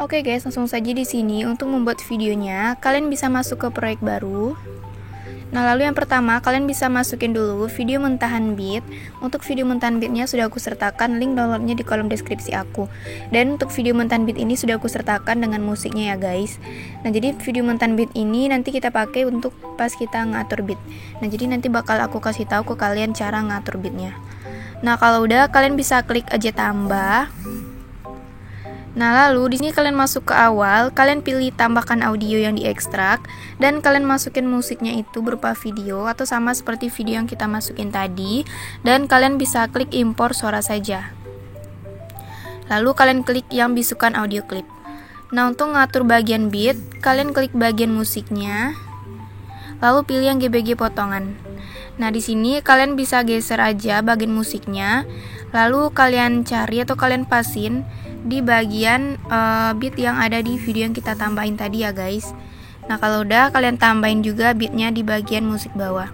Oke guys, langsung saja di sini untuk membuat videonya, kalian bisa masuk ke proyek baru. Nah, lalu yang pertama, kalian bisa masukin dulu video mentahan beat. Untuk video mentahan beatnya sudah aku sertakan link downloadnya di kolom deskripsi aku. Dan untuk video mentahan beat ini sudah aku sertakan dengan musiknya ya guys. Nah, jadi video mentahan beat ini nanti kita pakai untuk pas kita ngatur beat. Nah, jadi nanti bakal aku kasih tahu ke kalian cara ngatur beatnya. Nah, kalau udah kalian bisa klik aja tambah. Nah, lalu di sini kalian masuk ke awal, kalian pilih tambahkan audio yang diekstrak dan kalian masukin musiknya itu berupa video atau sama seperti video yang kita masukin tadi, dan kalian bisa klik impor suara saja. Lalu kalian klik yang bisukan audio clip. Nah, untuk ngatur bagian beat, kalian klik bagian musiknya. Lalu pilih yang GBG potongan. Nah, di sini kalian bisa geser aja bagian musiknya. Lalu kalian cari atau kalian pasin di bagian beat yang ada di video yang kita tambahin tadi ya guys. Nah, kalau udah kalian tambahin juga beatnya di bagian musik bawah.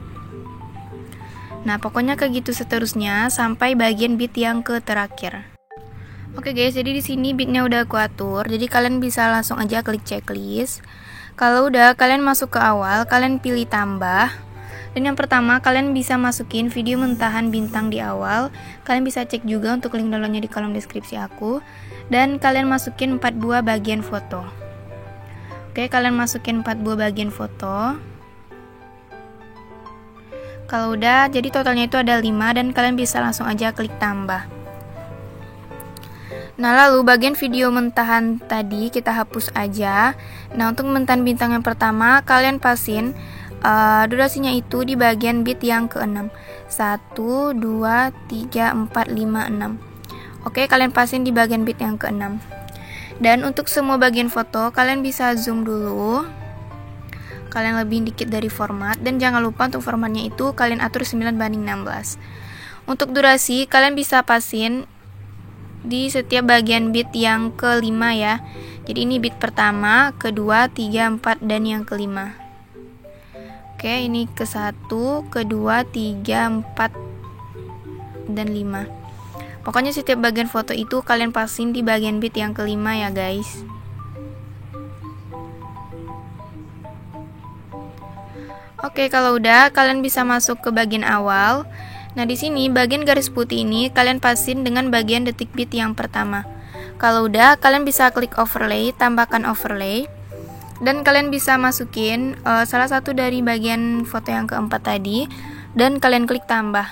Nah, pokoknya kayak gitu seterusnya sampai bagian beat yang ke terakhir. Oke guys, jadi di sini beatnya udah aku atur, jadi kalian bisa langsung aja klik checklist. Kalau udah kalian masuk ke awal, kalian pilih tambah. Dan yang pertama, kalian bisa masukin video mentahan bintang di awal. Kalian bisa cek juga untuk link downloadnya di kolom deskripsi aku. Dan kalian masukin 4 buah bagian foto. Oke, kalian masukin 4 buah bagian foto. Kalau udah, jadi totalnya itu ada 5 dan kalian bisa langsung aja klik tambah. Nah, lalu bagian video mentahan tadi kita hapus aja. Nah, untuk mentahan bintang yang pertama, kalian pasin durasinya itu di bagian beat yang ke-6. 1, 2, 3, 4, 5, 6. Oke, kalian pasin di bagian beat yang ke-6. Dan untuk semua bagian foto, kalian bisa zoom dulu. Kalian lebihin dikit dari format. Dan jangan lupa untuk formatnya itu kalian atur 9:16. Untuk durasi, kalian bisa pasin di setiap bagian beat yang ke-5 ya. Jadi ini beat pertama, kedua, 3, 4, dan yang ke-5. Oke, ini ke-1, kedua, 3, 4, dan 5. Pokoknya setiap bagian foto itu kalian pasin di bagian beat yang ke-5 ya guys. Oke, kalau udah kalian bisa masuk ke bagian awal. Nah, di sini bagian garis putih ini kalian pasin dengan bagian detik beat yang pertama. Kalau udah, kalian bisa klik overlay, tambahkan overlay. Dan kalian bisa masukin salah satu dari bagian foto yang keempat tadi dan kalian klik tambah.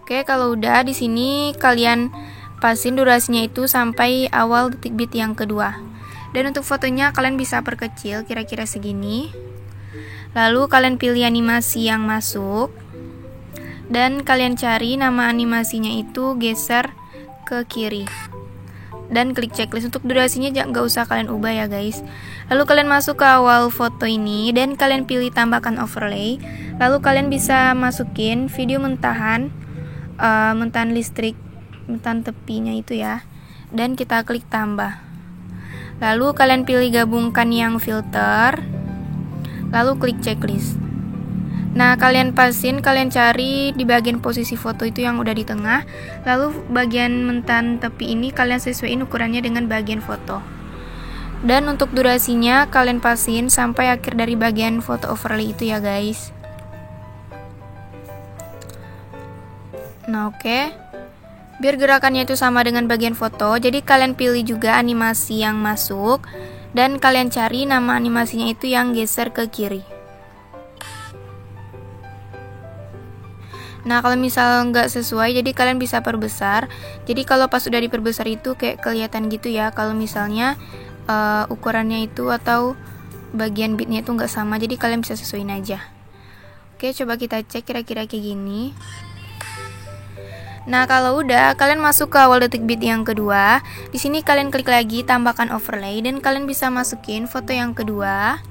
Oke, kalau udah di sini kalian pasin durasinya itu sampai awal detik beat yang kedua. Dan untuk fotonya kalian bisa perkecil kira-kira segini. Lalu kalian pilih animasi yang masuk dan kalian cari nama animasinya itu geser ke kiri. Dan klik checklist. Untuk durasinya nggak usah kalian ubah ya guys. Lalu kalian masuk ke awal foto ini dan kalian pilih tambahkan overlay. Lalu kalian bisa masukin video mentahan mentahan listrik, mentahan tepinya itu ya. Dan kita klik tambah. Lalu kalian pilih gabungkan yang filter. Lalu klik checklist. Nah, kalian pasin, kalian cari di bagian posisi foto itu yang udah di tengah. Lalu bagian mentahan tepi ini kalian sesuaiin ukurannya dengan bagian foto. Dan untuk durasinya kalian pasin sampai akhir dari bagian foto overlay itu ya guys. Nah, oke. Biar gerakannya itu sama dengan bagian foto, jadi kalian pilih juga animasi yang masuk. Dan kalian cari nama animasinya itu yang geser ke kiri. Nah, kalau misal nggak sesuai, jadi kalian bisa perbesar. Jadi kalau pas udah diperbesar itu kayak kelihatan gitu ya. Kalau misalnya ukurannya itu atau bagian beatnya itu nggak sama, jadi kalian bisa sesuaiin aja. Oke, coba kita cek kira-kira kayak gini. Nah, kalau udah, kalian masuk ke awal detik bit yang kedua. Di sini kalian klik lagi tambahkan overlay dan kalian bisa masukin foto yang kedua.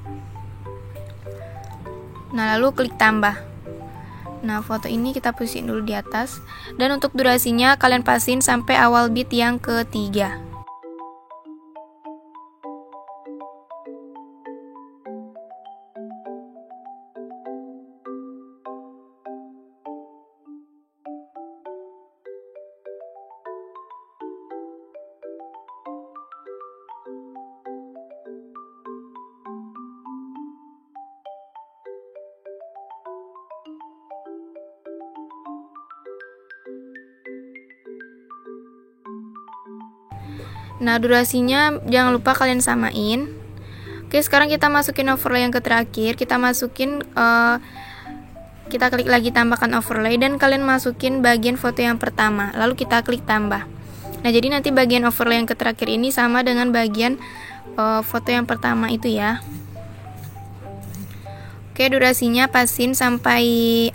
Nah, lalu klik tambah. Nah, foto ini kita posisiin dulu di atas. Dan untuk durasinya kalian pasin sampai awal bit yang ketiga. Nah, durasinya jangan lupa kalian samain. Oke, sekarang kita masukin overlay yang terakhir. Kita masukin kita klik lagi tambahkan overlay dan kalian masukin bagian foto yang pertama. Lalu kita klik tambah. Nah, jadi nanti bagian overlay yang terakhir ini sama dengan bagian foto yang pertama itu ya. Oke, durasinya pasin sampai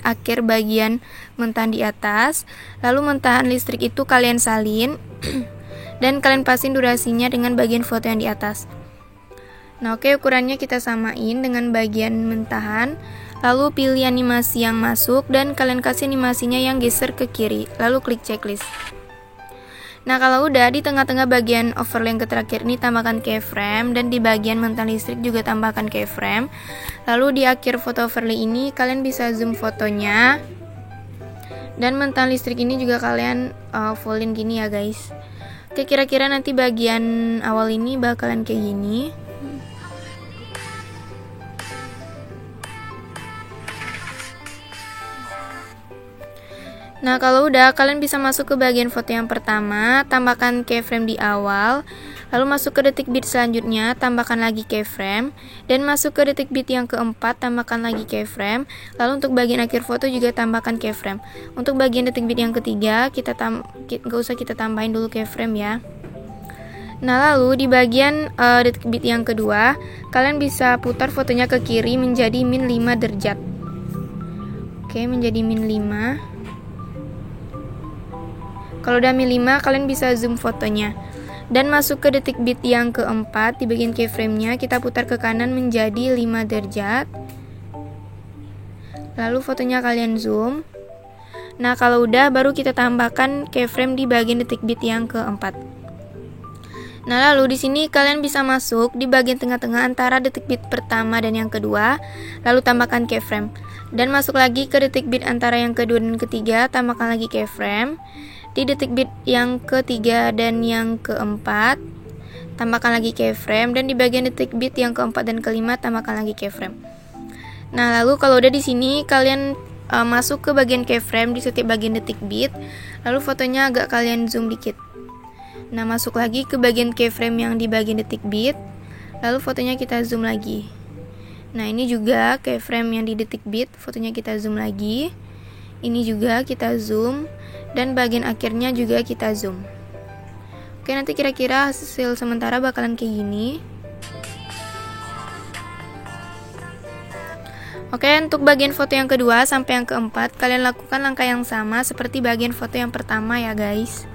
akhir bagian mentahan di atas. Lalu mentahan listrik itu kalian salin. Dan kalian pasin durasinya dengan bagian foto yang di atas. Nah, oke, ukurannya kita samain dengan bagian mentahan. Lalu pilih animasi yang masuk dan kalian kasih animasinya yang geser ke kiri. Lalu klik checklist. Nah, kalau udah di tengah-tengah bagian overlay yang terakhir ini tambahkan keyframe dan di bagian mentahan listrik juga tambahkan keyframe. Lalu di akhir foto overlay ini kalian bisa zoom fotonya. Dan mentahan listrik ini juga kalian fullin gini ya, guys. Oke, kira-kira nanti bagian awal ini bakalan kayak gini. Nah, kalau udah, kalian bisa masuk ke bagian foto yang pertama, tambahkan keyframe di awal, lalu masuk ke detik bit selanjutnya, tambahkan lagi keyframe, dan masuk ke detik bit yang keempat, tambahkan lagi keyframe, lalu untuk bagian akhir foto juga tambahkan keyframe. Untuk bagian detik bit yang ketiga, gak usah kita tambahin dulu keyframe ya. Nah, lalu di bagian detik bit yang kedua, kalian bisa putar fotonya ke kiri menjadi min 5 derajat. Oke, menjadi min 5. Kalau udah min 5, kalian bisa zoom fotonya. Dan masuk ke detik bit yang keempat, di bagian keyframe-nya kita putar ke kanan menjadi 5 derajat. Lalu fotonya kalian zoom. Nah, kalau udah, baru kita tambahkan keyframe di bagian detik bit yang keempat. Nah, lalu di sini kalian bisa masuk di bagian tengah-tengah antara detik bit pertama dan yang kedua, lalu tambahkan keyframe. Dan masuk lagi ke detik bit antara yang kedua dan ketiga, tambahkan lagi keyframe. Di detik bit yang ketiga dan yang keempat, tambahkan lagi keyframe, dan di bagian detik bit yang keempat dan kelima tambahkan lagi keyframe. Nah, lalu kalau udah di sini kalian masuk ke bagian keyframe di setiap bagian detik bit, lalu fotonya agak kalian zoom dikit. Nah, masuk lagi ke bagian keyframe yang di bagian detik bit, lalu fotonya kita zoom lagi. Nah, ini juga keyframe yang di detik bit, fotonya kita zoom lagi. Ini juga kita zoom, dan bagian akhirnya juga kita zoom. Oke, nanti kira-kira hasil sementara bakalan kayak gini. Oke, untuk bagian foto yang kedua sampai yang keempat, kalian lakukan langkah yang sama seperti bagian foto yang pertama ya, guys.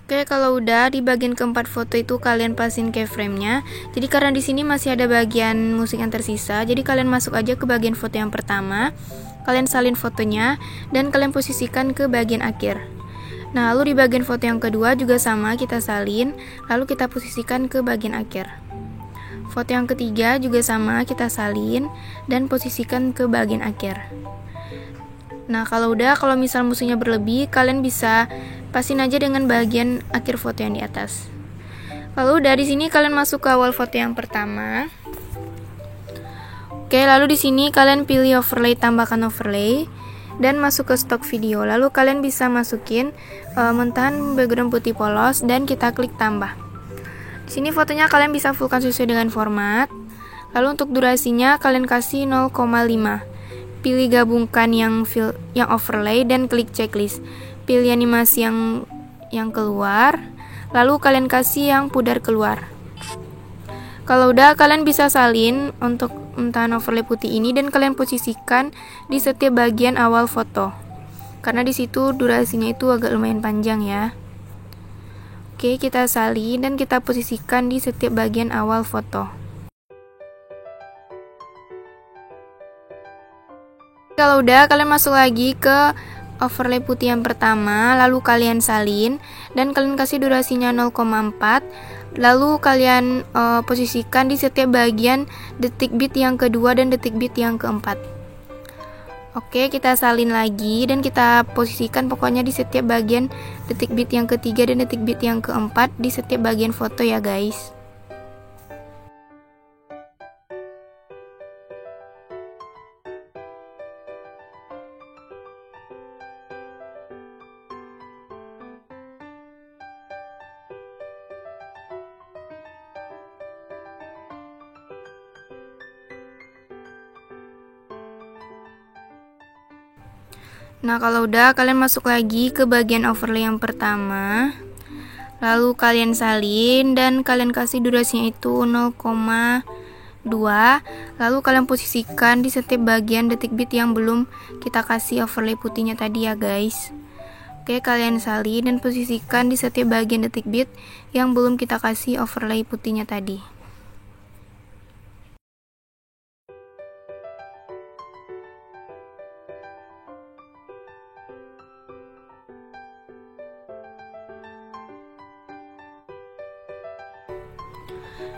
Oke, kalau udah di bagian keempat foto itu kalian pasin keyframe-nya. Jadi karena di sini masih ada bagian musik yang tersisa, jadi kalian masuk aja ke bagian foto yang pertama. Kalian salin fotonya dan kalian posisikan ke bagian akhir. Nah, lalu di bagian foto yang kedua juga sama, kita salin, lalu kita posisikan ke bagian akhir. Foto yang ketiga juga sama, kita salin dan posisikan ke bagian akhir. Nah, kalau misal musuhnya berlebih, kalian bisa pasin aja dengan bagian akhir foto yang di atas. Lalu dari sini kalian masuk ke awal foto yang pertama. Oke, lalu di sini kalian pilih overlay, tambahkan overlay dan masuk ke stok video. Lalu kalian bisa masukin mentahan background putih polos dan kita klik tambah. Di sini fotonya kalian bisa fullkan sesuai dengan format. Lalu untuk durasinya kalian kasih 0,5. Pilih gabungkan yang overlay dan klik checklist. Pilih animasi yang keluar. Lalu kalian kasih yang pudar keluar. Kalau udah, kalian bisa salin untuk mentahan overlay putih ini dan kalian posisikan di setiap bagian awal foto. Karena di situ durasinya itu agak lumayan panjang ya. Oke, kita salin dan kita posisikan di setiap bagian awal foto. Kalau udah, kalian masuk lagi ke overlay putih yang pertama, lalu kalian salin dan kalian kasih durasinya 0,4. Lalu kalian posisikan di setiap bagian detik bit yang kedua dan detik bit yang keempat. Oke, kita salin lagi dan kita posisikan pokoknya di setiap bagian detik bit yang ketiga dan detik bit yang keempat di setiap bagian foto ya guys. Nah, kalau udah, kalian masuk lagi ke bagian overlay yang pertama. Lalu kalian salin dan kalian kasih durasinya itu 0,2. Lalu kalian posisikan di setiap bagian detik bit yang belum kita kasih overlay putihnya tadi ya guys. Oke, kalian salin dan posisikan di setiap bagian detik bit yang belum kita kasih overlay putihnya tadi.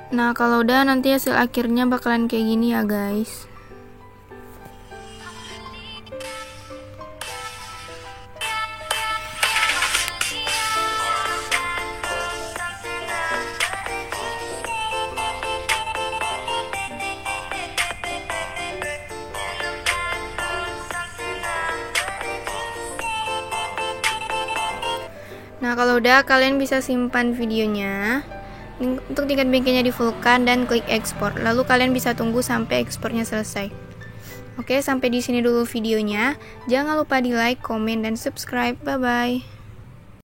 Nah, kalau udah, nanti hasil akhirnya bakalan kayak gini ya guys. Nah, kalau udah, kalian bisa simpan videonya. Untuk tingkat bingkainya di fullkan dan klik ekspor. Lalu kalian bisa tunggu sampai ekspornya selesai. Oke, sampai di sini dulu videonya. Jangan lupa di like, komen, dan subscribe. Bye bye.